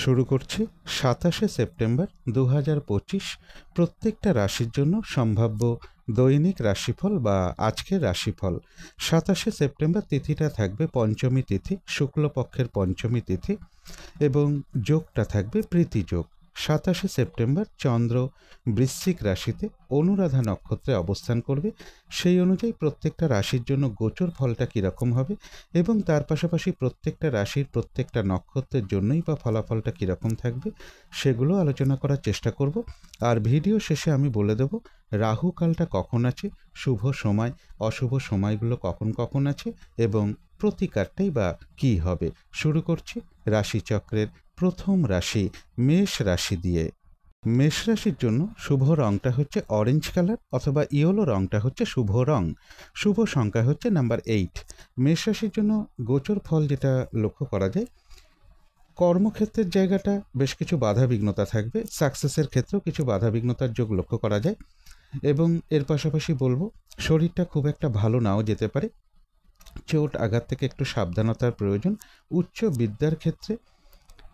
শুরু করছি ২৭শে সেপ্টেম্বর ২০২৫ প্রত্যেকটা রাশির জন্য সম্ভাব্য দৈনিক রাশিফল বা আজকের রাশিফল। ২৭শে সেপ্টেম্বর তিথিটা থাকবে পঞ্চমী তিথি, শুক্লপক্ষের পঞ্চমী তিথি এবং যোগটা থাকবে প্রীতি যোগ। ২৭শে সেপ্টেম্বর চন্দ্র বৃশ্চিক রাশিতে অনুরাধা নক্ষত্রে অবস্থান করবে। সেই অনুযায়ী প্রত্যেকটা রাশির জন্য গোচর ফলটা কীরকম হবে এবং তার পাশাপাশি প্রত্যেকটা রাশির প্রত্যেকটা নক্ষত্রের জন্যই বা ফলাফলটা কীরকম থাকবে সেগুলো আলোচনা করার চেষ্টা করব। আর ভিডিও শেষে আমি বলে দেব রাহু কালটা কখন আছে, শুভ সময় অশুভ সময়গুলো কখন কখন আছে এবং প্রতিকারটাই বা কী হবে। শুরু করছি রাশিচক্রের প্রথম রাশি মেষ রাশি দিয়ে। মেষ রাশির জন্য শুভ রংটা হচ্ছে অরেঞ্জ কালার অথবা ইয়েলো রংটা হচ্ছে শুভ রং। শুভ সংখ্যা হচ্ছে নাম্বার 8। মেষ রাশির জন্য গোচর ফল যেটা লক্ষ্য করা যায়, কর্মক্ষেত্রের জায়গাটা বেশ কিছু বাধাবিঘ্নতা থাকবে, সাকসেসের ক্ষেত্রেও কিছু বাধাবিঘ্নতার যোগ লক্ষ্য করা যায় এবং এর পাশাপাশি বলবো শরীরটা খুব একটা ভালো নাও যেতে পারে, চোট আঘাত থেকে একটু সাবধানতার প্রয়োজন। উচ্চ বিদ্যার ক্ষেত্রে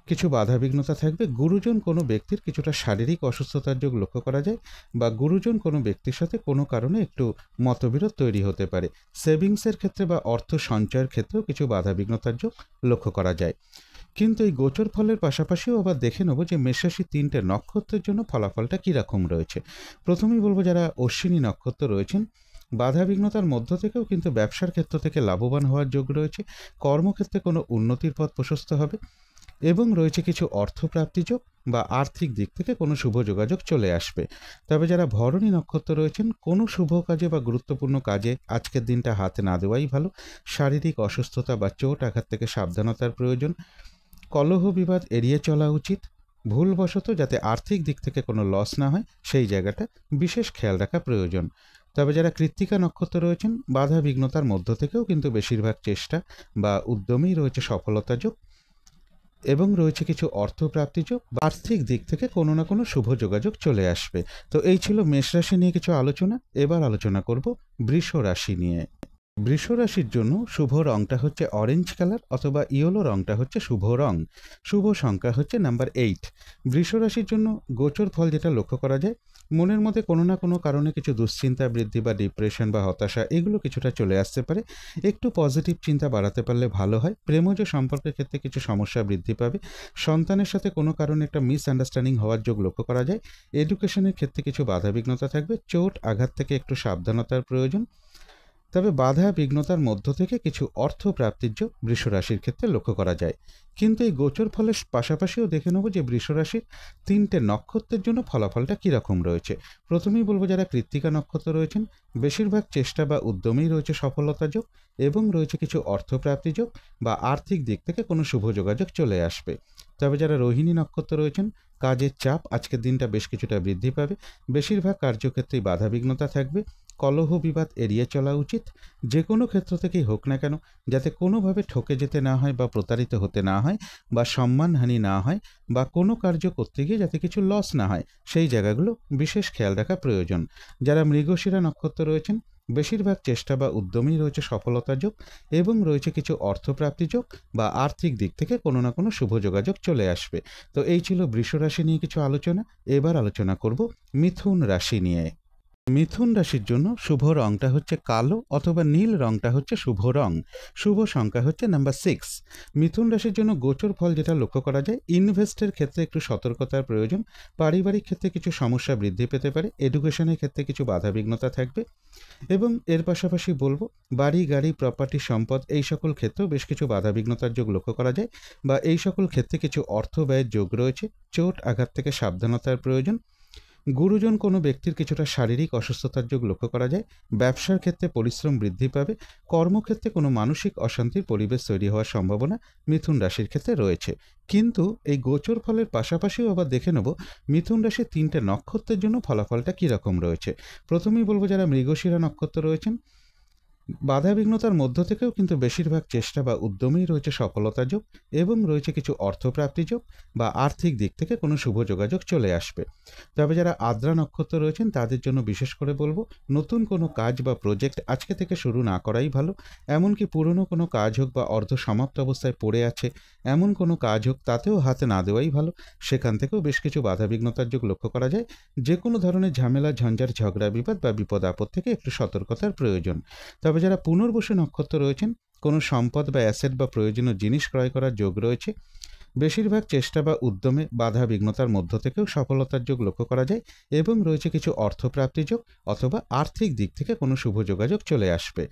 কিছু বাধাবিঘ্নতা থাকবে। গুরুজন কোনো ব্যক্তির কিছুটা শারীরিক অসুস্থতার যোগ লক্ষ্য করা যায় বা গুরুজন কোনো ব্যক্তির সাথে কোনো কারণে একটু মতবিরোধ তৈরি হতে পারে। সেভিংসের ক্ষেত্রে বা অর্থ সঞ্চয়ের ক্ষেত্রেও কিছু বাধাবিঘ্নতার যোগ লক্ষ্য করা যায়। কিন্তু এই গোচর ফলের পাশাপাশিও আবার দেখে নেব যে মেষরাশির 3টে নক্ষত্রের জন্য ফলাফলটা কীরকম রয়েছে। প্রথমেই বলবো যারা অশ্বিনী নক্ষত্র রয়েছেন, বাধাবিঘ্নতার মধ্য থেকেও কিন্তু ব্যবসার ক্ষেত্র থেকে লাভবান হওয়ার যোগ রয়েছে। কর্মক্ষেত্রে কোনো উন্নতির পথ প্রশস্ত হবে এবং রয়েছে কিছু অর্থপ্রাপ্তি যোগ বা আর্থিক দিক থেকে কোনো শুভ যোগাযোগ চলে আসবে। তবে যারা ভরণী নক্ষত্র রয়েছেন, কোনো শুভ কাজে বা গুরুত্বপূর্ণ কাজে আজকের দিনটা হাতে না দেওয়াই ভালো। শারীরিক অসুস্থতা বা চোট আঘাত থেকে সাবধানতার প্রয়োজন। কলহ বিবাদ এড়িয়ে চলা উচিত। ভুলবশত যাতে আর্থিক দিক থেকে কোনো লস না হয় সেই জায়গাটা বিশেষ খেয়াল রাখা প্রয়োজন। তবে যারা কৃত্তিকা নক্ষত্র রয়েছেন, বাধা বিঘ্নতার মধ্য থেকেও কিন্তু বেশিরভাগ চেষ্টা বা উদ্যমেই রয়েছে সফলতা যোগ এবং রয়েছে কিছু অর্থপ্রাপ্তি যোগ, আর্থিক দিক থেকে কোনো না কোনো শুভ যোগাযোগ চলে আসবে। তো এই ছিল মেষ রাশি নিয়ে কিছু আলোচনা। এবার আলোচনা করব বৃষ রাশি নিয়ে। বৃষ রাশির জন্য শুভ রংটা হচ্ছে অরেঞ্জ কালার অথবা ইয়েলো রংটা হচ্ছে শুভ রং। শুভ সংখ্যা হচ্ছে নাম্বার 8। বৃষ রাশির জন্য গোচর ফল যেটা লক্ষ্য করা যায়, মনের মধ্যে কোনো না কোনো কারণে কিছু দুশ্চিন্তা বৃদ্ধি বা ডিপ্রেশন বা হতাশা এগুলো কিছুটা চলে আসতে পারে। একটু পজিটিভ চিন্তা বাড়াতে পারলে ভালো হয়। প্রেমজ সম্পর্কের ক্ষেত্রে কিছু সমস্যা বৃদ্ধি পাবে। সন্তানের সাথে কোনো কারণে একটা মিসআন্ডারস্ট্যান্ডিং হওয়ার যোগ লক্ষ্য করা যায়। এডুকেশনের ক্ষেত্রে কিছু বাধাবিঘ্নতা থাকবে। চোট আঘাত থেকে একটু সাবধানতার প্রয়োজন। তবে বাধা বিঘ্নতার মধ্য থেকে কিছু অর্থ প্রাপ্তির যোগ বৃষ রাশির ক্ষেত্রে লক্ষ্য করা যায়। কিন্তু এই গোচর ফলের পাশাপাশিও দেখে নেব যে বৃষ রাশির 3টে নক্ষত্রের জন্য ফলাফলটা কীরকম রয়েছে। প্রথমেই বলবো যারা কৃত্তিকা নক্ষত্র রয়েছেন, বেশিরভাগ চেষ্টা বা উদ্যমেই রয়েছে সফলতা যোগ এবং রয়েছে কিছু অর্থপ্রাপ্তি যোগ বা আর্থিক দিক থেকে কোনো শুভ যোগাযোগ চলে আসবে। তবে যারা রোহিণী নক্ষত্র রয়েছেন, কাজের চাপ আজকের দিনটা বেশ কিছুটা বৃদ্ধি পাবে। বেশিরভাগ কার্যক্ষেত্রেই বাধাবিঘ্নতা থাকবে। কলহ বিবাদ এড়িয়ে চলা উচিত। যে কোনো ক্ষেত্র থেকেই হোক না কেন, যাতে কোনোভাবে ঠকে যেতে না হয় বা প্রতারিত হতে না হয় বা সম্মানহানি না হয় বা কোনো কার্য করতে গিয়ে যাতে কিছু লস না হয় সেই জায়গাগুলো বিশেষ খেয়াল রাখা প্রয়োজন। যারা মৃগশিরা নক্ষত্র রয়েছেন, বেশিরভাগ চেষ্টা বা উদ্যমেই রয়েছে সফলতা যোগ এবং রয়েছে কিছু অর্থপ্রাপ্তি যোগ বা আর্থিক দিক থেকে কোনো না কোনো শুভ যোগাযোগ চলে আসবে। তো এই ছিল বৃষ রাশি নিয়ে কিছু আলোচনা। এবার আলোচনা করব মিথুন রাশি নিয়ে। মিথুন রাশির জন্য শুভ রংটা হচ্ছে কালো অথবা নীল রংটা হচ্ছে শুভ রং। শুভ সংখ্যা হচ্ছে নাম্বার 6। মিথুন রাশির জন্য গোচর ফল যেটা লক্ষ্য করা যায়, ইনভেস্টের ক্ষেত্রে একটু সতর্কতার প্রয়োজন। পারিবারিক ক্ষেত্রে কিছু সমস্যা বৃদ্ধি পেতে পারে। এডুকেশনের ক্ষেত্রে কিছু বাধাবিঘ্নতা থাকবে এবং এর পাশাপাশি বলবো বাড়ি গাড়ি প্রপার্টি সম্পদ এই সকল ক্ষেত্রেও বেশ কিছু বাধাবিঘ্নতার যোগ লক্ষ্য করা যায় বা এই সকল ক্ষেত্রে কিছু অর্থ ব্যয়ের যোগ রয়েছে। চোট আঘাত থেকে সাবধানতার প্রয়োজন। গুরুজন কোনো ব্যক্তির কিছুটা শারীরিক অসুস্থতার যোগ লক্ষ্য করা যায়। ব্যবসার ক্ষেত্রে পরিশ্রম বৃদ্ধি পাবে। কর্মক্ষেত্রে কোনো মানসিক অশান্তির পরিবেশ তৈরি হওয়ার সম্ভাবনা মিথুন রাশির ক্ষেত্রে রয়েছে। কিন্তু এই গোচর ফলের পাশাপাশিও আবার দেখে নেব মিথুন রাশির 3টে নক্ষত্রের জন্য ফলাফলটা কীরকম রয়েছে। প্রথমেই বলবো যারা মৃগশিরা নক্ষত্র রয়েছেন, বাধাবিঘ্নতার মধ্য থেকেও কিন্তু বেশিরভাগ চেষ্টা বা উদ্যমেই রয়েছে সফলতা যোগ এবং রয়েছে কিছু অর্থপ্রাপ্তি যোগ বা আর্থিক দিক থেকে কোনো শুভ যোগাযোগ চলে আসবে। তবে যারা আদ্রা নক্ষত্র রয়েছেন তাদের জন্য বিশেষ করে বলবো, নতুন কোনো কাজ বা প্রজেক্ট আজকে থেকে শুরু না করাই ভালো। এমনকি পুরনো কোনো কাজ হোক বা অর্ধ সমাপ্ত অবস্থায় পড়ে আছে এমন কোনো কাজ হোক, তাতেও হাতে না দেওয়াই ভালো। সেখান থেকেও বেশ কিছু বাধাবিঘ্নতার যোগ লক্ষ্য করা যায়। যে কোনো ধরনের ঝামেলা, ঝঞ্ঝাট, ঝগড়া, বিবাদ বা বিপদ আপদ থেকে একটু সতর্কতার প্রয়োজন। তবে যারা পুনর্বসু নক্ষত্র রয়েছেন, কোনো সম্পদ বা অ্যাসেট বা প্রয়োজনীয় জিনিস ক্রয় করার যোগ রয়েছে। বেশিরভাগ চেষ্টা বা উদ্যমে বাধা বিঘ্নতার মধ্য থেকেও সফলতার যোগ লক্ষ্য করা যায় এবং রয়েছে কিছু অর্থপ্রাপ্তি যোগ অথবা আর্থিক দিক থেকে কোনো শুভ যোগাযোগ চলে আসবে।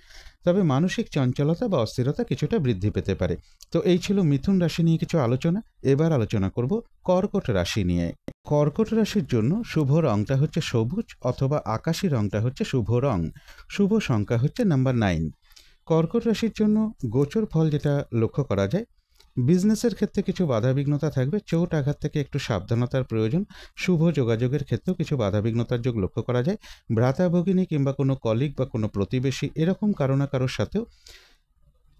তবে মানসিক চঞ্চলতা বা অস্থিরতা কিছুটা বৃদ্ধি পেতে পারে। তো এই ছিল মিথুন রাশি নিয়ে কিছু আলোচনা। এবার আলোচনা করব কর্কট রাশি নিয়ে। কর্কট রাশির জন্য শুভ রংটা হচ্ছে সবুজ অথবা আকাশি রংটা হচ্ছে শুভ রং। শুভ সংখ্যা হচ্ছে নাম্বার 9। কর্কট রাশির জন্য গোচর ফল যেটা লক্ষ্য করা যায়, বিজনেসের ক্ষেত্রে কিছু বাধাবিঘ্নতা থাকবে, চোট আঘাত থেকে একটু সাবধানতার প্রয়োজন। শুভ যোগাযোগের ক্ষেত্রেও কিছু বাধাবিঘ্নতার যোগ লক্ষ্য করা যায়। ভ্রাতা ভগিনী কিংবা কোনো কলিগ বা কোনো প্রতিবেশী এরকম কারো না কারোর সাথেও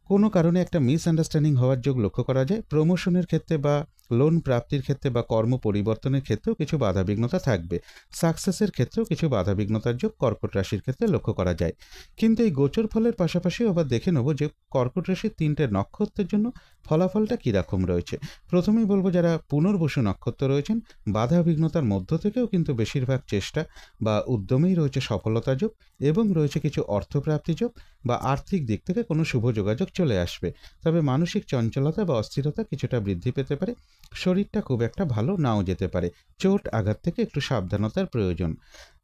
কোনো কারণে একটা মিসআন্ডারস্ট্যান্ডিং হওয়ার যোগ লক্ষ্য করা যায়। প্রমোশনের ক্ষেত্রে বা লোন প্রাপ্তির ক্ষেত্রে বা কর্ম পরিবর্তনের ক্ষেত্রেও কিছু বাধাবিঘ্নতা থাকবে। সাকসেসের ক্ষেত্রেও কিছু বাধাবিঘ্নতার যোগ কর্কট রাশির ক্ষেত্রে লক্ষ্য করা যায়। কিন্তু এই গোচর ফলের পাশাপাশিও আবার দেখে নেব যে কর্কট রাশির 3টে নক্ষত্রের জন্য ফলাফলটা কীরকম রয়েছে। প্রথমেই বলবো, যারা পুনর্বসু নক্ষত্র রয়েছেন, বাধাবিঘ্নতার মধ্য থেকেও কিন্তু বেশিরভাগ চেষ্টা বা উদ্যমেই রয়েছে সফলতা যোগ এবং রয়েছে কিছু অর্থপ্রাপ্তি যোগ বা আর্থিক দিক থেকে কোনো শুভ যোগাযোগ চলে আসবে। তবে মানসিক চঞ্চলতা বা অস্থিরতা কিছুটা বৃদ্ধি পেতে পারে। শরীরটা খুব একটা ভালো নাও যেতে পারে। চোট আঘাত থেকে একটু সাবধানতার প্রয়োজন।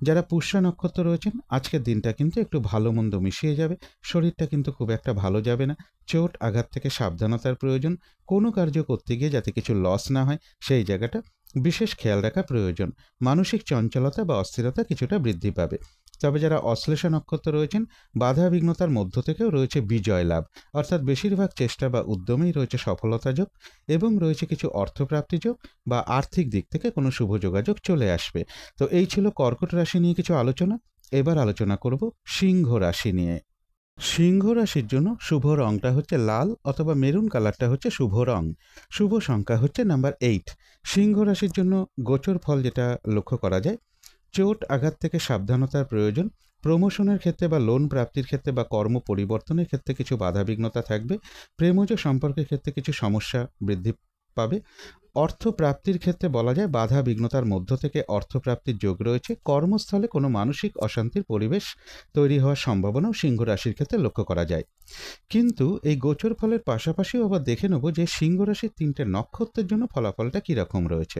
যারা পুষ্যা নক্ষত্র রয়েছেন, আজকের দিনটা কিন্তু একটু ভালো মন্দ মিশিয়ে যাবে। শরীরটা কিন্তু খুব একটা ভালো যাবে না। চোট আঘাত থেকে সাবধানতার প্রয়োজন। কোনো কার্য করতে গিয়ে যাতে কিছু লস না হয় সেই জায়গাটা বিশেষ খেয়াল রাখা প্রয়োজন। মানসিক চঞ্চলতা বা অস্থিরতা কিছুটা বৃদ্ধি পাবে। তবে যারা অশ্লেষা নক্ষত্র রয়েছেন, বাধা বিঘ্নতার মধ্য থেকেও রয়েছে বিজয় লাভ, অর্থাৎ বেশিরভাগ চেষ্টা বা উদ্যমেই রয়েছে সফলতা যোগ এবং রয়েছে কিছু অর্থপ্রাপ্তি যোগ বা আর্থিক দিক থেকে কোনো শুভ যোগাযোগ চলে আসবে। তো এই ছিল কর্কট রাশি নিয়ে কিছু আলোচনা। এবার আলোচনা করব সিংহ রাশি নিয়ে। সিংহ রাশির জন্য শুভ রংটা হচ্ছে লাল অথবা মেরুন কালারটা হচ্ছে শুভ রং। শুভ সংখ্যা হচ্ছে নাম্বার 8। সিংহ রাশির জন্য গোচর ফল যেটা লক্ষ্য করা যায়, চোট আঘাত থেকে সাবধানতার প্রয়োজন। প্রমোশনের ক্ষেত্রে বা লোন প্রাপ্তির ক্ষেত্রে বা কর্ম পরিবর্তনের ক্ষেত্রে কিছু বাধাবিঘ্নতা থাকবে। প্রেমজ সম্পর্কের ক্ষেত্রে কিছু সমস্যা বৃদ্ধি পাবে। অর্থ প্রাপ্তির ক্ষেত্রে বলা যায় বাধা বিঘ্নতার মধ্য থেকে অর্থপ্রাপ্তির যোগ রয়েছে। কর্মস্থলে কোনো মানসিক অশান্তির পরিবেশ তৈরি হওয়ার সম্ভাবনাও সিংহ রাশির ক্ষেত্রে লক্ষ্য করা যায়। কিন্তু এই গোচর ফলের পাশাপাশিও আবার দেখে নেব যে সিংহ রাশির 3টে নক্ষত্রের জন্য ফলাফলটা কীরকম রয়েছে।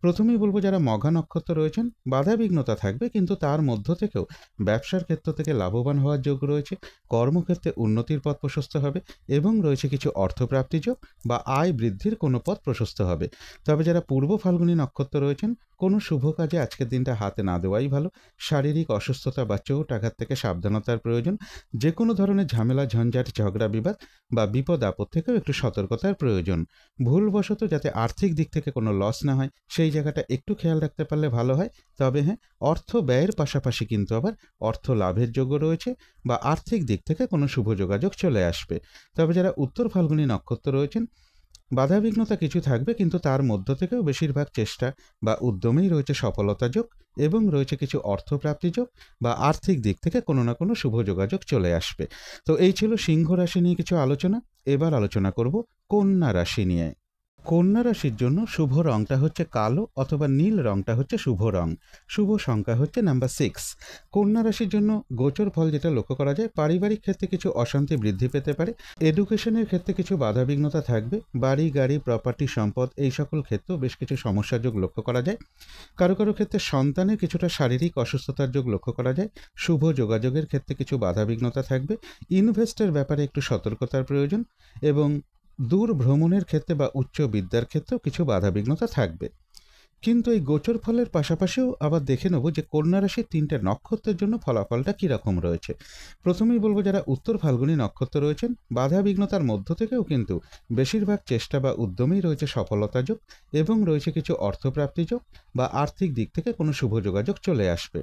প্রথমেই বলবো, যারা মঘা নক্ষত্র রয়েছেন, বাধা বিঘ্নতা থাকবে কিন্তু তার মধ্য থেকেও ব্যবসার ক্ষেত্র থেকে লাভবান হওয়ার যোগ রয়েছে। কর্মক্ষেত্রে উন্নতির পথ প্রশস্ত হবে এবং রয়েছে কিছু অর্থপ্রাপ্তি যোগ বা আয় বৃদ্ধির কোনো পথ প্রশস্ত হবে। তবে যারা পূর্ব ফাল্গুনী নক্ষত্র রয়েছেন, কোনো শুভ কাজে আজকের দিনটা হাতে না দেওয়াই ভালো। শারীরিক অসুস্থতা বা চোট আঘাত থেকে সাবধানতার প্রয়োজন। যে কোনো ধরনের ঝামেলা, ঝঞ্ঝাট, ঝগড়া, বিবাদ বা বিপদ আপদ থেকেও একটু সতর্কতার প্রয়োজন। ভুলবশত যাতে আর্থিক দিক থেকে কোনো লস না হয় সেই জায়গাটা একটু খেয়াল রাখতে পারলে ভালো হয়। তবে হ্যাঁ, অর্থ ব্যয়ের পাশাপাশি কিন্তু আবার অর্থ লাভের যোগ্য রয়েছে বা আর্থিক দিক থেকে কোনো শুভ যোগাযোগ চলে আসবে। তবে যারা উত্তর ফাল্গুনী নক্ষত্র রয়েছেন, বাধাবিঘ্নতা কিছু থাকবে কিন্তু তার মধ্য থেকেও বেশিরভাগ চেষ্টা বা উদ্যমেই রয়েছে সফলতা যোগ এবং রয়েছে কিছু অর্থপ্রাপ্তি যোগ বা আর্থিক দিক থেকে কোনো না কোনো শুভ যোগাযোগ চলে আসবে। তো এই ছিল সিংহ রাশি নিয়ে কিছু আলোচনা। এবার আলোচনা করব কন্যা রাশি নিয়ে। কন্যা রাশির জন্য শুভ রংটা হচ্ছে কালো অথবা নীল রংটা হচ্ছে শুভ রং। শুভ সংখ্যা হচ্ছে নাম্বার 6। কন্যা রাশির জন্য গোচর ফল যেটা লক্ষ্য করা যায়, পারিবারিক ক্ষেত্রে কিছু অশান্তি বৃদ্ধি পেতে পারে। এডুকেশনের ক্ষেত্রে কিছু বাধাবিঘ্নতা থাকবে। বাড়ি, গাড়ি, প্রপার্টি, সম্পদ এই সকল ক্ষেত্রেও বেশ কিছু সমস্যার যোগ লক্ষ্য করা যায়। কারো কারো ক্ষেত্রে সন্তানের কিছুটা শারীরিক অসুস্থতার যোগ লক্ষ্য করা যায়। শুভ যোগাযোগের ক্ষেত্রে কিছু বাধাবিঘ্নতা থাকবে। ইনভেস্টের ব্যাপারে একটু সতর্কতার প্রয়োজন এবং দূর ভ্রমণের ক্ষেত্রে বা উচ্চ বিদ্যার ক্ষেত্রেও কিছু বাধাবিঘ্নতা থাকবে। কিন্তু এই গোচর ফলের পাশাপাশিও আবার দেখে নেব যে কন্যা রাশির 3টে নক্ষত্রের জন্য ফলাফলটা কীরকম রয়েছে। প্রথমেই বলবো, যারা উত্তর ফাল্গুনী নক্ষত্র রয়েছেন, বাধা বিঘ্নতার মধ্য থেকেও কিন্তু বেশিরভাগ চেষ্টা বা উদ্যমেই রয়েছে সফলতা যোগ এবং রয়েছে কিছু অর্থপ্রাপ্তি যোগ বা আর্থিক দিক থেকে কোনো শুভ যোগাযোগ চলে আসবে।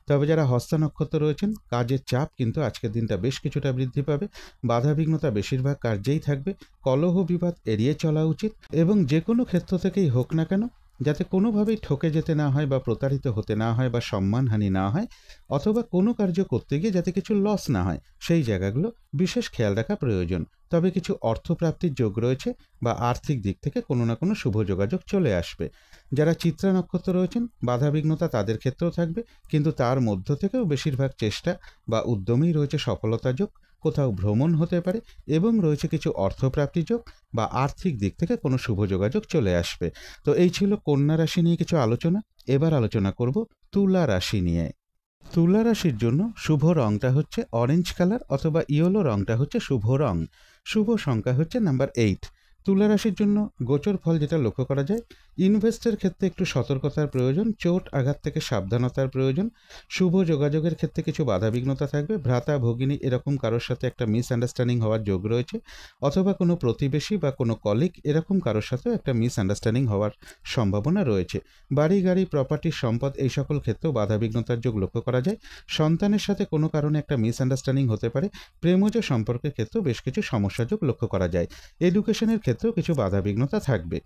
তবে যারা হস্তা নক্ষত্র রয়েছেন কাজের চাপ কিন্তু আজকের দিনটা বেশ কিছুটা বৃদ্ধি পাবে। বাধাবিঘ্নতা বেশিরভাগ কার্যেই থাকবে। কলহ বিবাদ এড়িয়ে চলা উচিত এবং যে কোনো ক্ষেত্র থেকেই হোক না কেন যাতে কোনোভাবেই ঠকে যেতে না হয় বা প্রতারিত হতে না হয় বা সম্মানহানি না হয়, অথবা কোনো কার্য করতে গিয়ে যাতে কিছু লস না হয়, সেই জায়গাগুলো বিশেষ খেয়াল রাখা প্রয়োজন। তবে কিছু অর্থপ্রাপ্তির যোগ রয়েছে বা আর্থিক দিক থেকে কোনো না কোনো শুভ যোগাযোগ চলে আসবে। যারা চিত্রা নক্ষত্র রয়েছেন বাধাবিঘ্নতা তাদের ক্ষেত্রেও থাকবে, কিন্তু তার মধ্য থেকেও বেশিরভাগ চেষ্টা বা উদ্যমেই রয়েছে সফলতা যোগ। কোথাও ভ্রমণ হতে পারে এবং রয়েছে কিছু অর্থপ্রাপ্তি যোগ বা আর্থিক দিক থেকে কোনো শুভ যোগাযোগ চলে আসবে। তো এই ছিল কন্যা রাশি নিয়ে কিছু আলোচনা। এবার আলোচনা করব তুলা রাশি নিয়ে। তুলা রাশির জন্য শুভ রংটা হচ্ছে অরেঞ্জ কালার অথবা ইয়েলো রংটা হচ্ছে শুভ রং। শুভ সংখ্যা হচ্ছে নাম্বার 8। তুলা রাশির জন্য গোচর ফল যেটা লক্ষ্য করা যায়, ইনভেস্টের ক্ষেত্রে একটু সতর্কতার প্রয়োজন, চোট আঘাত থেকে সাবধানতার প্রয়োজন। শুভ যোগাযোগের ক্ষেত্রে কিছু বাধাবিঘ্নতা থাকবে, ভ্রাতা ভগিনী এরকম কারোর সাথে একটা মিসআন্ডারস্ট্যান্ডিং হওয়ার যোগ রয়েছে, অথবা কোনো প্রতিবেশী বা কোনো কলিগ এরকম কারোর সাথেও একটা মিসআন্ডারস্ট্যান্ডিং হওয়ার সম্ভাবনা রয়েছে। বাড়ি গাড়ি প্রপার্টি সম্পদ এই সকল ক্ষেত্রেও বাধাবিঘ্নতার যোগ লক্ষ্য করা যায়। সন্তানের সাথে কোনো কারণে একটা মিসআন্ডারস্ট্যান্ডিং হতে পারে। প্রেমজ সম্পর্কের ক্ষেত্রেও বেশ কিছু সমস্যা যোগ লক্ষ্য করা যায়। এডুকেশনের ক্ষেত্রেও কিছু বাধাবিঘ্নতা থাকবে।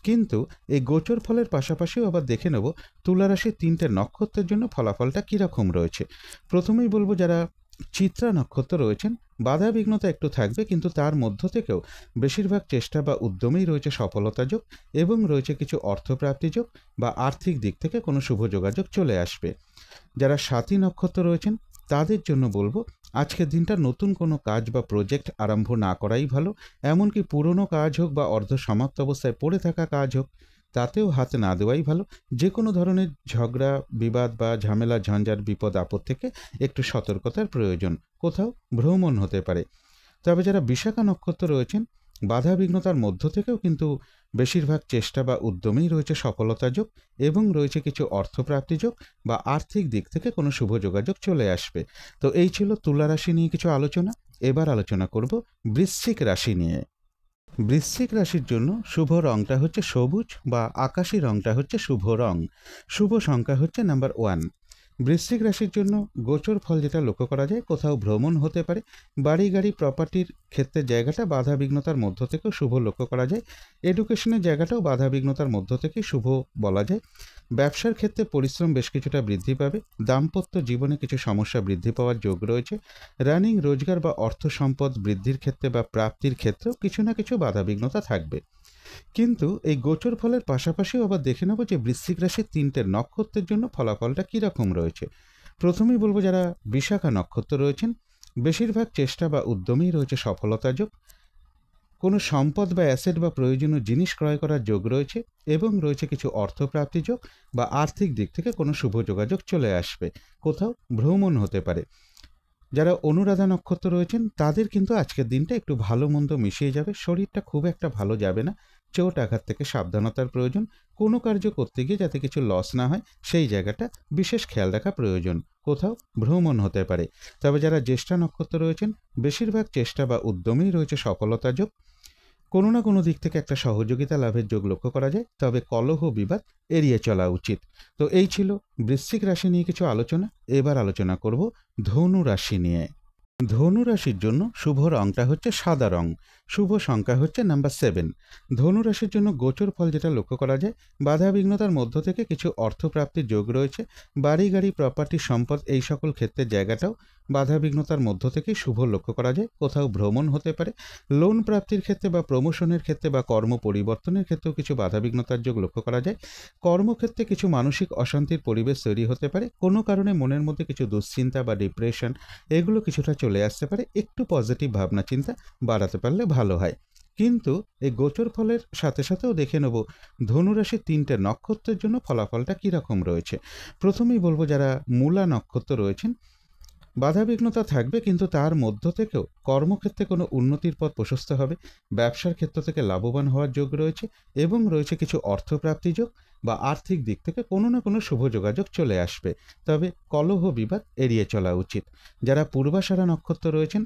কিন্তু এই গোচর ফলের পাশাপাশিও আবার দেখে নেব তুলা রাশির 3টে নক্ষত্রের জন্য ফলাফলটা কীরকম রয়েছে। প্রথমেই বলবো যারা চিত্রা নক্ষত্র রয়েছেন বাধাবিঘ্নতা একটু থাকবে, কিন্তু তার মধ্য থেকেও বেশিরভাগ চেষ্টা বা উদ্যমেই রয়েছে সফলতা যোগ এবং রয়েছে কিছু অর্থপ্রাপ্তি যোগ বা আর্থিক দিক থেকে কোনো শুভ যোগাযোগ চলে আসবে। যারা স্বাতী নক্ষত্র রয়েছেন তাদের জন্য বলবো আজকের দিনটা নতুন কোনো কাজ বা প্রজেক্ট আরম্ভ না করাই ভালো। এমনকি পুরনো কাজ হোক বা অর্ধ সমাপ্ত অবস্থায় পড়ে থাকা কাজ হোক, তাতেও হাত না দেওয়াই ভালো। যে কোনো ধরনের ঝগড়া বিবাদ বা ঝামেলা ঝঞ্ঝাট বিপদ আপদ থেকে একটু সতর্কতার প্রয়োজন। কোথাও ভ্রমণ হতে পারে। তবে যারা বিশাখা নক্ষত্র রয়েছেন বাধাবিঘ্নতার মধ্য থেকেও কিন্তু বেশিরভাগ চেষ্টা বা উদ্যমেই রয়েছে সফলতা যোগ এবং রয়েছে কিছু অর্থপ্রাপ্তি যোগ বা আর্থিক দিক থেকে কোনো শুভ যোগাযোগ চলে আসবে। তো এই ছিল তুলা রাশি নিয়ে কিছু আলোচনা। এবার আলোচনা করব বৃশ্চিক রাশি নিয়ে। বৃশ্চিক রাশির জন্য শুভ রংটা হচ্ছে সবুজ বা আকাশি রংটা হচ্ছে শুভ রং। শুভ সংখ্যা হচ্ছে নাম্বার 1। বৃশ্চিক রাশির জন্য গোচর ফল যেটা লক্ষ্য করা যায়, কোথাও ভ্রমণ হতে পারে। বাড়ি গাড়ি প্রপার্টির ক্ষেত্রে জায়গাটা বাধাবিঘ্নতার মধ্য থেকেও শুভ লক্ষ্য করা যায়। এডুকেশনের জায়গাটাও বাধাবিঘ্নতার মধ্য থেকেই শুভ বলা যায়। ব্যবসার ক্ষেত্রে পরিশ্রম বেশ কিছুটা বৃদ্ধি পাবে। দাম্পত্য জীবনে কিছু সমস্যা বৃদ্ধি পাওয়ার যোগ রয়েছে। রানিং রোজগার বা অর্থ সম্পদ বৃদ্ধির ক্ষেত্রে বা প্রাপ্তির ক্ষেত্রেও কিছু না কিছু বাধাবিঘ্নতা থাকবে। কিন্তু এই গোচর ফলের পাশাপাশিও আবার দেখে নেব যে বৃশ্চিক রাশির 3টে নক্ষত্রের জন্য ফলাফলটা কীরকম রয়েছে। প্রথমেই বলবো যারা বিশাখা নক্ষত্র রয়েছেন বেশিরভাগ চেষ্টা বা উদ্যমেই রয়েছে সফলতা যোগ। কোনো সম্পদ বা অ্যাসেট বা প্রয়োজনীয় জিনিস ক্রয় করার যোগ রয়েছে এবং রয়েছে কিছু অর্থপ্রাপ্তি যোগ বা আর্থিক দিক থেকে কোনো শুভ যোগাযোগ চলে আসবে। কোথাও ভ্রমণ হতে পারে। যারা অনুরাধা নক্ষত্র রয়েছেন তাদের কিন্তু আজকের দিনটা একটু ভালো মন্দ মিশিয়ে যাবে। শরীরটা খুব একটা ভালো যাবে না। চোট আঘাত থেকে সাবধানতার প্রয়োজন। কোনো কার্য করতে গিয়ে যাতে কিছু লস না হয় সেই জায়গাটা বিশেষ খেয়াল রাখা প্রয়োজন। কোথাও ভ্রমণ হতে পারে। তবে যারা জ্যেষ্ঠা নক্ষত্র রয়েছেন বেশিরভাগ চেষ্টা বা উদ্যমেই রয়েছে সফলতা যোগ। কোনো না কোনো দিক থেকে একটা সহযোগিতা লাভের যোগ লক্ষ্য করা যায়। তবে কলহ বিবাদ এড়িয়ে চলা উচিত। তো এই ছিল বৃশ্চিক রাশি নিয়ে কিছু আলোচনা। এবার আলোচনা করব ধনু রাশি নিয়ে। ধনু রাশির জন্য শুভ রংটা হচ্ছে সাদা রং। শুভ সংখ্যা হচ্ছে নাম্বার 7। ধনু রাশির জন্য গোচর ফল যেটা লক্ষ্য করা যায়, বাধাবিঘ্নতার মধ্য থেকে কিছু অর্থপ্রাপ্তির যোগ রয়েছে। বাড়ি গাড়ি প্রপার্টি সম্পদ এই সকল ক্ষেত্রের জায়গাটাও বাধাবিঘ্নতার মধ্য থেকেই শুভ লক্ষ্য করা যায়। কোথাও ভ্রমণ হতে পারে। লোন প্রাপ্তির ক্ষেত্রে বা প্রমোশনের ক্ষেত্রে বা কর্ম পরিবর্তনের ক্ষেত্রেও কিছু বাধাবিঘ্নতার যোগ লক্ষ্য করা যায়। কর্মক্ষেত্রে কিছু মানসিক অশান্তির পরিবেশ তৈরি হতে পারে। কোনো কারণে মনের মধ্যে কিছু দুশ্চিন্তা বা ডিপ্রেশন এগুলো কিছুটা চলে আসতে পারে। একটু পজিটিভ ভাবনা চিন্তা বাড়াতে পারলে ভালো হয়। কিন্তু এই গোচর ফলের সাথে সাথেও দেখে নেব ধনুরাশির 3টে নক্ষত্রের জন্য ফলাফলটা কীরকম রয়েছে। প্রথমেই বলবো যারা মূলা নক্ষত্র রয়েছেন বাধাবিঘ্নতা থাকবে, কিন্তু তার মধ্য থেকেও কর্মক্ষেত্রে কোনো উন্নতির পথ প্রশস্ত হবে। ব্যবসার ক্ষেত্র থেকে লাভবান হওয়ার যোগ রয়েছে এবং রয়েছে কিছু অর্থপ্রাপ্তি যোগ বা আর্থিক দিক থেকে কোনো না কোনো শুভ যোগাযোগ চলে আসবে। তবে কলহ বিবাদ এড়িয়ে চলা উচিত। যারা পূর্বাষাঢ়া নক্ষত্র রয়েছেন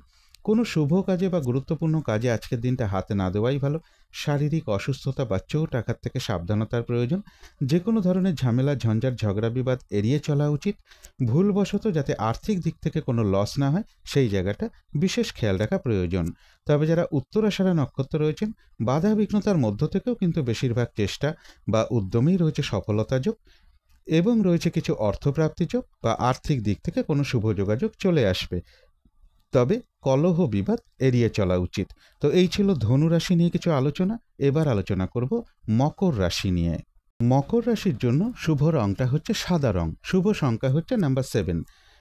কোনো শুভ কাজে বা গুরুত্বপূর্ণ কাজে আজকের দিনটা হাতে না দেওয়াই ভালো। শারীরিক অসুস্থতা বা চোট আঘাত থেকে সাবধানতার প্রয়োজন। যে কোনো ধরনের ঝামেলা, ঝঞ্ঝাট, ঝগড়া বিবাদ এড়িয়ে চলা উচিত। ভুলবশত যাতে আর্থিক দিক থেকে কোনো লস না হয় সেই জায়গাটা বিশেষ খেয়াল রাখা প্রয়োজন। তবে যারা উত্তরাষাঢ়া নক্ষত্র রয়েছেন, বাধা বিঘ্নতার মধ্য থেকেও কিন্তু বেশিরভাগ চেষ্টা বা উদ্যমেই রয়েছে সফলতা যোগ এবং রয়েছে কিছু অর্থপ্রাপ্তি যোগ বা আর্থিক দিক থেকে কোনো শুভ যোগাযোগ চলে আসবে। তবে কলহ বিবাদ এড়িয়ে চলা উচিত। তো এই ছিল ধনু রাশি নিয়ে কিছু আলোচনা। এবার আলোচনা করব মকর রাশি নিয়ে। মকর রাশির জন্য শুভ রংটা হচ্ছে সাদা রং, শুভ সংখ্যা হচ্ছে নাম্বার 7।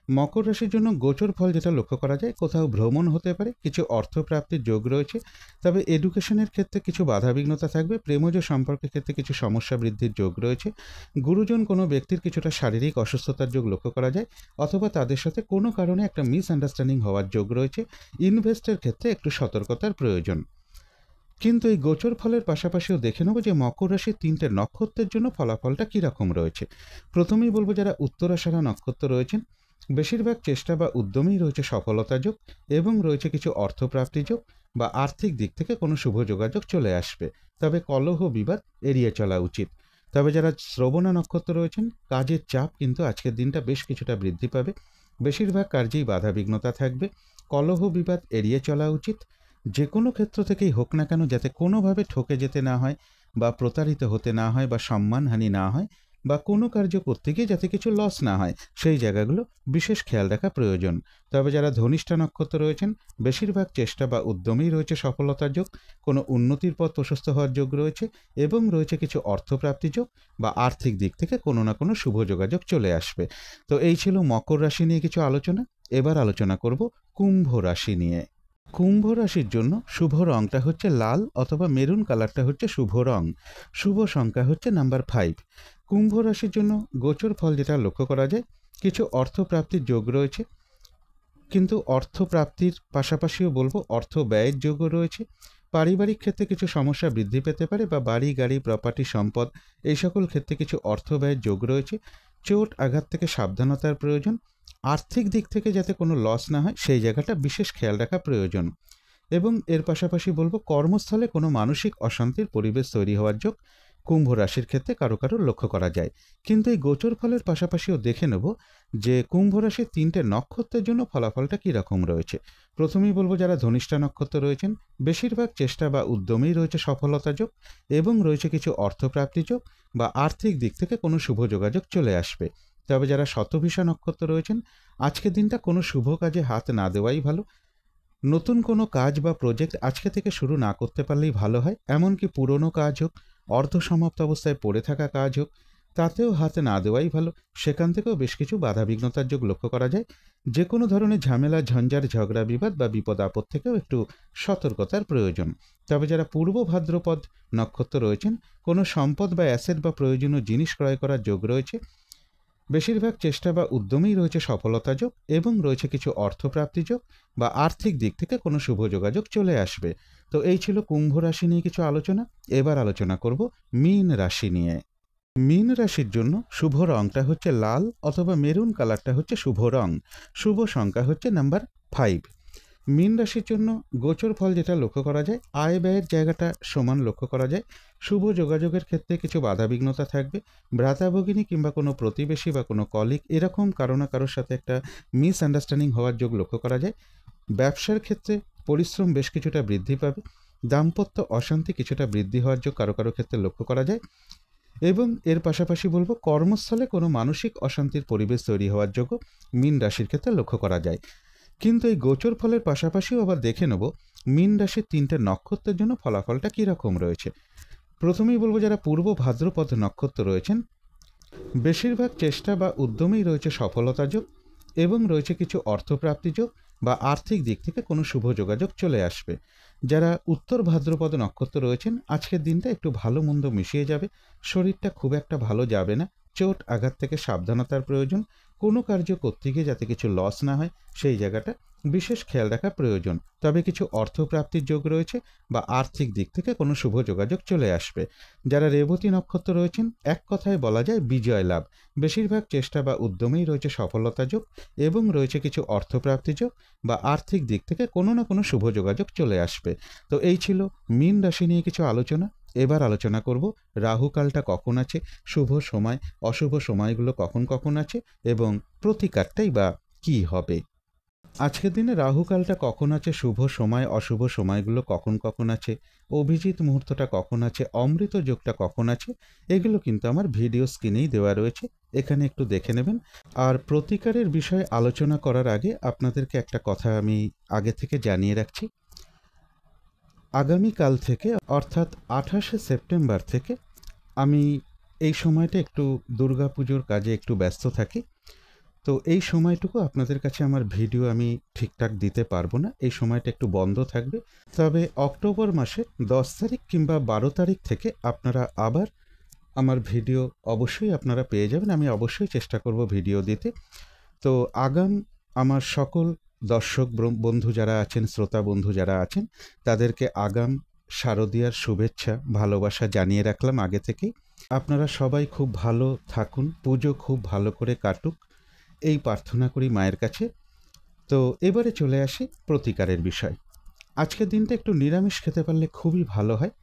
মকর রাশির জন্য গোচর ফল যেটা লক্ষ্য করা যায়, কোথাও ভ্রমণ হতে পারে, কিছু অর্থপ্রাপ্তির যোগ রয়েছে। তবে এডুকেশনের ক্ষেত্রে কিছু বাধাবিঘ্নতা থাকবে, প্রেমজ সম্পর্কের ক্ষেত্রে কিছু সমস্যা বৃদ্ধির যোগ রয়েছে। গুরুজন কোনো ব্যক্তির কিছুটা শারীরিক অসুস্থতার যোগ লক্ষ্য করা যায়, অথবা তাদের সাথে কোনো কারণে একটা মিসআন্ডারস্ট্যান্ডিং হওয়ার যোগ রয়েছে। ইনভেস্টের ক্ষেত্রে একটু সতর্কতার প্রয়োজন। কিন্তু এই গোচর ফলের পাশাপাশিও দেখে নেব যে মকর রাশির 3টে নক্ষত্রের জন্য ফলাফলটা কীরকম রয়েছে। প্রথমেই বলবো যারা উত্তরাষাঢ়া নক্ষত্র রয়েছেন, বেশিরভাগ চেষ্টা বা উদ্যমেই রয়েছে সফলতা যোগ এবং রয়েছে কিছু অর্থপ্রাপ্তি যোগ বা আর্থিক দিক থেকে কোনো শুভ যোগাযোগ চলে আসবে। তবে কলহ বিবাদ এড়িয়ে চলা উচিত। তবে যারা শ্রবণা নক্ষত্র রয়েছেন, কাজের চাপ কিন্তু আজকের দিনটা বেশ কিছুটা বৃদ্ধি পাবে। বেশিরভাগ কার্যেই বাধাবিঘ্নতা থাকবে। কলহ বিবাদ এড়িয়ে চলা উচিত। যে কোনো ক্ষেত্র থেকেই হোক না কেন যাতে কোনোভাবে ঠকে যেতে না হয় বা প্রতারিত হতে না হয় বা সম্মানহানি না হয় বা কোনো কার্য করতে গিয়ে যাতে কিছু লস না হয় সেই জায়গাগুলো বিশেষ খেয়াল রাখা প্রয়োজন। তবে যারা ধনিষ্ঠা নক্ষত্র রয়েছেন, বেশিরভাগ চেষ্টা বা উদ্যমেই রয়েছে সফলতার যোগ, কোনো উন্নতির পথ প্রশস্ত হওয়ার যোগ রয়েছে এবং রয়েছে কিছু অর্থপ্রাপ্তি যোগ বা আর্থিক দিক থেকে কোনো না কোনো শুভ যোগাযোগ চলে আসবে। তো এই ছিল মকর রাশি নিয়ে কিছু আলোচনা। এবার আলোচনা করব কুম্ভ রাশি নিয়ে। কুম্ভ রাশির জন্য শুভ রংটা হচ্ছে লাল অথবা মেরুন কালারটা হচ্ছে শুভ রং। শুভ সংখ্যা হচ্ছে নাম্বার 5। কুম্ভ রাশির জন্য গোচর ফল যেটা লক্ষ্য করা যায়, কিছু অর্থপ্রাপ্তির যোগ রয়েছে, কিন্তু অর্থপ্রাপ্তির পাশাপাশিও বলবো অর্থ ব্যয়ের যোগও রয়েছে। পারিবারিক ক্ষেত্রে কিছু সমস্যা বৃদ্ধি পেতে পারে বা বাড়ি, গাড়ি, প্রপার্টি, সম্পদ এই সকল ক্ষেত্রে কিছু অর্থ ব্যয়ের যোগ রয়েছে। চোট আঘাত থেকে সাবধানতার প্রয়োজন। আর্থিক দিক থেকে যাতে কোনো লস না হয় সেই জায়গাটা বিশেষ খেয়াল রাখা প্রয়োজন। এবং এর পাশাপাশি বলবো কর্মস্থলে কোনো মানসিক অশান্তির পরিবেশ তৈরি হওয়ার যোগ কুম্ভ রাশির ক্ষেত্রে কারো কারো লক্ষ্য করা যায়। কিন্তু এই গোচর ফলের পাশাপাশিও দেখে নেব যে কুম্ভ রাশির 3টে নক্ষত্রের জন্য ফলাফলটা কীরকম রয়েছে। প্রথমেই বলবো যারা ধনিষ্ঠা নক্ষত্র রয়েছেন, বেশিরভাগ চেষ্টা বা উদ্যমেই রয়েছে সফলতা যোগ এবং রয়েছে কিছু অর্থপ্রাপ্তি যোগ বা আর্থিক দিক থেকে কোনো শুভ যোগাযোগ চলে আসবে। তবে যারা শতভিষা নক্ষত্র রয়েছেন, আজকের দিনটা কোনো শুভ কাজে হাত না দেওয়াই ভালো। নতুন কোনো কাজ বা প্রজেক্ট আজকে থেকে শুরু না করতে পারলেই ভালো হয়। এমনকি পুরনো কাজ হোক, অর্ধসমাপ্ত অবস্থায় পড়ে থাকা কাজ হোক, তাতেও হাতে না দেওয়াই ভালো। সেখান থেকেও বেশ কিছু বাধাবিঘ্নতার যোগ লক্ষ্য করা যায়। যে কোনো ধরনের ঝামেলা, ঝঞ্ঝাট, ঝগড়া বিবাদ বা বিপদ আপদ থেকেও একটু সতর্কতার প্রয়োজন। তবে যারা পূর্ব ভাদ্রপদ নক্ষত্র রয়েছেন, কোনো সম্পদ বা অ্যাসেট বা প্রয়োজনীয় জিনিস ক্রয় করার যোগ রয়েছে। বেশিরভাগ চেষ্টা বা উদ্যমেই রয়েছে সফলতা যোগ এবং রয়েছে কিছু অর্থপ্রাপ্তি যোগ বা আর্থিক দিক থেকে কোনো শুভ যোগাযোগ চলে আসবে। তো এই ছিল কুম্ভ রাশি নিয়ে কিছু আলোচনা। এবার আলোচনা করব মীন রাশি নিয়ে। মীন রাশির জন্য শুভ রংটা হচ্ছে লাল অথবা মেরুন কালারটা হচ্ছে শুভ রং। শুভ সংখ্যা হচ্ছে নাম্বার 5। মীন রাশির জন্য গোচর ফল যেটা লক্ষ্য করা যায়, আয় ব্যয়ের জায়গাটা সমান লক্ষ্য করা যায়। শুভ যোগাযোগের ক্ষেত্রে কিছু বাধাবিঘ্নতা থাকবে। ভ্রাতাভগিনী কিংবা কোনো প্রতিবেশী বা কোনো কলিগ এরকম কারো না কারোর সাথে একটা মিসআন্ডারস্ট্যান্ডিং হওয়ার যোগ লক্ষ্য করা যায়। ব্যবসার ক্ষেত্রে পরিশ্রম বেশ কিছুটা বৃদ্ধি পাবে। দাম্পত্য অশান্তি কিছুটা বৃদ্ধি হওয়ার যোগ কারো কারো ক্ষেত্রে লক্ষ্য করা যায়। এবং এর পাশাপাশি বলবো কর্মস্থলে কোনো মানসিক অশান্তির পরিবেশ তৈরি হওয়ার যোগও মীন রাশির ক্ষেত্রে লক্ষ্য করা যায়। কিন্তু এই গোচর ফলের পাশাপাশিও আবার দেখে নেব মীন রাশির 3টে নক্ষত্রের জন্য ফলাফলটা কীরকম রয়েছে। প্রথমেই বলবো যারা পূর্ব ভাদ্রপদ নক্ষত্র রয়েছেন, বেশিরভাগ চেষ্টা বা উদ্যমেই রয়েছে সফলতা যোগ এবং রয়েছে কিছু অর্থপ্রাপ্তি যোগ বা আর্থিক দিক থেকে কোনো শুভ যোগাযোগ চলে আসবে। যারা উত্তর ভাদ্রপদ নক্ষত্র রয়েছেন, আজকের দিনটা একটু ভালো মন্দ মিশিয়ে যাবে। শরীরটা খুব একটা ভালো যাবে না। চোট আঘাত থেকে সাবধানতার প্রয়োজন। কোনো কার্য করতে গিয়ে যাতে কিছু লস না হয় সেই জায়গাটা বিশেষ খেয়াল রাখা প্রয়োজন। তবে কিছু অর্থপ্রাপ্তির যোগ রয়েছে বা আর্থিক দিক থেকে কোনো শুভ যোগাযোগ চলে আসবে। যারা রেবতী নক্ষত্র রয়েছেন, এক কথায় বলা যায় বিজয় লাভ। বেশিরভাগ চেষ্টা বা উদ্যমেই রয়েছে সফলতা যোগ এবং রয়েছে কিছু অর্থপ্রাপ্তি যোগ বা আর্থিক দিক থেকে কোনো না কোনো শুভ যোগাযোগ চলে আসবে। তো এই ছিল মীন রাশি নিয়ে কিছু আলোচনা। এবার আলোচনা করব রাহুকালটা কখন আছে, শুভ সময় অশুভ সময়গুলো কখন কখন আছে এবং প্রতিকারটাই বা কী হবে। আজকের দিনে রাহুকালটা কখন আছে, শুভ সময় অশুভ সময়গুলো কখন কখন আছে, অভিজিৎ মুহূর্তটা কখন আছে, অমৃত যোগটা কখন আছে, এগুলো কিন্তু আমার ভিডিও স্ক্রিনেই দেওয়া রয়েছে, এখানে একটু দেখে নেবেন। আর প্রতিকারের বিষয়ে আলোচনা করার আগে আপনাদেরকে একটা কথা আমি আগে থেকে জানিয়ে রাখছি। আগামীকাল থেকে অর্থাৎ 28শে সেপ্টেম্বর থেকে আমি এই সময়টা একটু দুর্গাপুজোর কাজে একটু ব্যস্ত থাকি। তো এই সময়টুকু আপনাদের কাছে আমার ভিডিও আমি ঠিকঠাক দিতে পারবো না, এই সময়টা একটু বন্ধ থাকবে। তবে অক্টোবর মাসে 10 তারিখ কিংবা 12 তারিখ থেকে আপনারা আবার আমার ভিডিও অবশ্যই আপনারা পেয়ে যাবেন। আমি অবশ্যই চেষ্টা করব ভিডিও দিতে। তো আগাম আমার সকল দর্শক বন্ধু যারা আছেন, শ্রোতা বন্ধু যারা আছেন, তাদেরকে আগাম শারদীয়ার শুভেচ্ছা ভালোবাসা জানিয়ে রাখলাম আগে থেকেই। আপনারা সবাই খুব ভালো থাকুন, পুজো খুব ভালো করে কাটুক, এই প্রার্থনা করি মায়ের কাছে। তো এবারে চলে আসি প্রতিকারের বিষয়। আজকের দিনটা একটু নিরামিষ খেতে পারলে খুবই ভালো হয়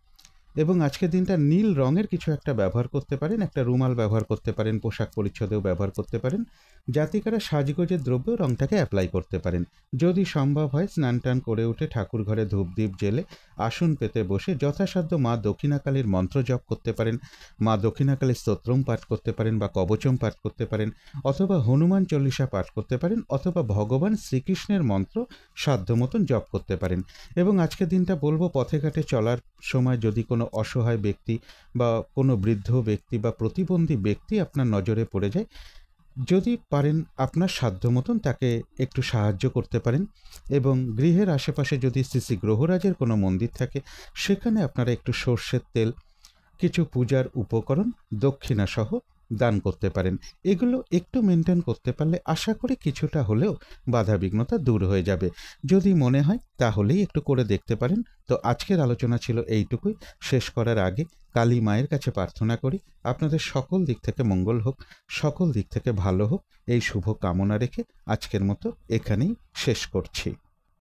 এবং আজকের দিনটা নীল রঙের কিছু একটা ব্যবহার করতে পারেন, একটা রুমাল ব্যবহার করতে পারেন, পোশাক পরিচ্ছদেও ব্যবহার করতে পারেন, যাতে করে সাজগোজের দ্রব্য রঙটাকে অ্যাপ্লাই করতে পারেন। যদি সম্ভব হয় স্নান টান করে উঠে ঠাকুর ঘরে ধূপদীপ জেলে আসন পেতে বসে যথাসাধ্য মা দক্ষিণাকালীর মন্ত্র জপ করতে পারেন, মা দক্ষিণাকালীর স্তোত্রম পাঠ করতে পারেন বা কবচম পাঠ করতে পারেন, অথবা হনুমান চল্লিশা পাঠ করতে পারেন, অথবা ভগবান শ্রীকৃষ্ণের মন্ত্র সাধ্য মতন জপ করতে পারেন। এবং আজকের দিনটা বলবো পথে ঘাটে চলার সময় যদি কোনো অসহায় ব্যক্তি বা কোনো বৃদ্ধ ব্যক্তি বা প্রতিবন্ধী ব্যক্তি আপনার নজরে পড়ে যায়, যদি পারেন আপনার সাধ্য মতন তাকে একটু সাহায্য করতে পারেন। এবং গৃহের আশেপাশে যদি শ্রী শ্রী গ্রহরাজের কোনো মন্দির থাকে, সেখানে আপনারা একটু সর্ষের তেল, কিছু পূজার উপকরণ, দক্ষিণাসহ দান করতে পারেন। এগুলো একটু মেনটেন করতে পারলে আশা করি কিছুটা হলেও বাধাবিঘ্নতা দূর হয়ে যাবে। যদি মনে হয় তাহলেই একটু করে দেখতে পারেন। তো আজকের আলোচনা ছিল এইটুকুই। শেষ করার আগে কালী মায়ের কাছে প্রার্থনা করি আপনাদের সকল দিক থেকে মঙ্গল হোক, সকল দিক থেকে ভালো হোক, এই শুভ কামনা রেখে আজকের মতো এখানেই শেষ করছি।